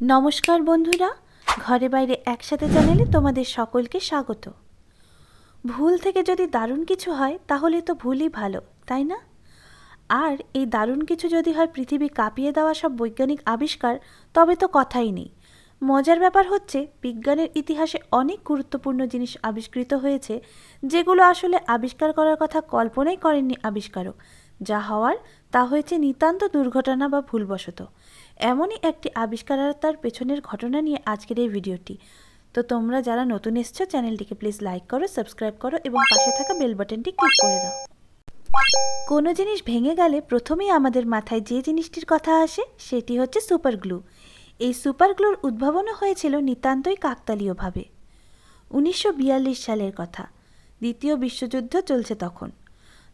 নমস্কার বন্ধুরা, ঘরে বাইরে একসাথে চ্যানেলে তোমাদের সকলকে স্বাগত। ভুল থেকে যদি দারুণ কিছু হয় তাহলে তো ভুলই ভালো, তাই না? আর এই দারুণ কিছু যদি হয় পৃথিবী কাঁপিয়ে দেওয়া সব বৈজ্ঞানিক আবিষ্কার, তবে তো কথাই নেই। মজার ব্যাপার হচ্ছে, বিজ্ঞানের ইতিহাসে অনেক গুরুত্বপূর্ণ জিনিস আবিষ্কৃত হয়েছে যেগুলো আসলে আবিষ্কার করার কথা কল্পনাই করেননি আবিষ্কারক। যা হওয়ার তা হয়েছে নিতান্ত দুর্ঘটনা বা ভুলবশত। এমনই একটি আবিষ্কার আর তার পেছনের ঘটনা নিয়ে আজকের এই ভিডিওটি। তো তোমরা যারা নতুন এসছো, চ্যানেলটিকে প্লিজ লাইক করো, সাবস্ক্রাইব করো এবং পাশে থাকা বেল বাটনটি ক্লিক করে দাও। কোনো জিনিস ভেঙে গেলে প্রথমেই আমাদের মাথায় যে জিনিসটির কথা আসে সেটি হচ্ছে সুপার গ্লু। এই সুপার গ্লুর উদ্ভাবনও হয়েছিল নিতান্তই কাকতালীয়ভাবে। 1942 সালের কথা। দ্বিতীয় বিশ্বযুদ্ধ চলছে তখন।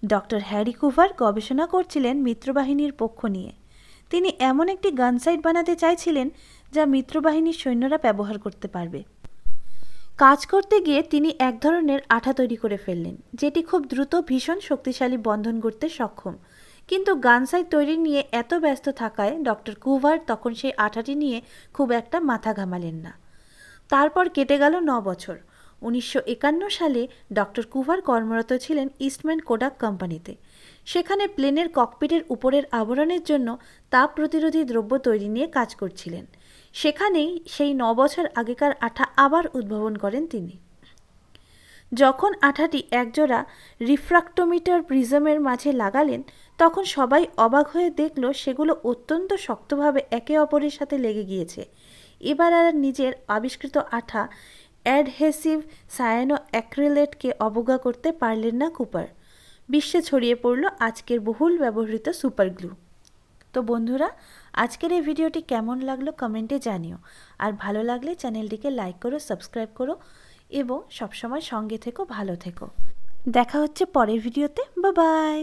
ডক্টর হ্যারি কুভার গবেষণা করছিলেন মিত্রবাহিনীর পক্ষ নিয়ে। তিনি এমন একটি গানসাইট বানাতে চাইছিলেন যা মিত্রবাহিনীর সৈন্যরা ব্যবহার করতে পারবে। কাজ করতে গিয়ে তিনি এক ধরনের আঠা তৈরি করে ফেললেন, যেটি খুব দ্রুত ভীষণ শক্তিশালী বন্ধন করতে সক্ষম। কিন্তু গানসাইট তৈরি নিয়ে এত ব্যস্ত থাকায় ডক্টর কুভার তখন সেই আঠাটি নিয়ে খুব একটা মাথা ঘামালেন না। তারপর কেটে গেল 9 বছর। 1951 সালে ডক্টর কুভার কর্মরত ছিলেন ইস্টম্যান কোডাক কোম্পানিতে। সেখানে প্লেনের ককপিটের উপরের আবরণের জন্য তাপ প্রতিরোধী দ্রব্য তৈরি নিয়ে কাজ করছিলেন। সেখানেই সেই 9 বছর আগেকার আঠা আবার উদ্ভাবন করেন তিনি। যখন আঠাটি একজোড়া রিফ্রাক্টোমিটার প্রিজমের মাঝে লাগালেন, তখন সবাই অবাক হয়ে দেখল সেগুলো অত্যন্ত শক্তভাবে একে অপরের সাথে লেগে গিয়েছে। এবার আর নিজের আবিষ্কৃত আঠা অ্যাডহেসিভ সায়ানো অ্যাক্রিলেটকে অবজ্ঞা করতে পারলেন না কুপার। বিশ্বে ছড়িয়ে পড়ল আজকের বহুল ব্যবহৃত সুপার গ্লু। তো বন্ধুরা, আজকের এই ভিডিওটি কেমন লাগলো কমেন্টে জানিও। আর ভালো লাগলে চ্যানেলটিকে লাইক করো, সাবস্ক্রাইব করো এবং সবসময় সঙ্গে থেকো, ভালো থেকো। দেখা হচ্ছে পরের ভিডিওতে। Bye bye.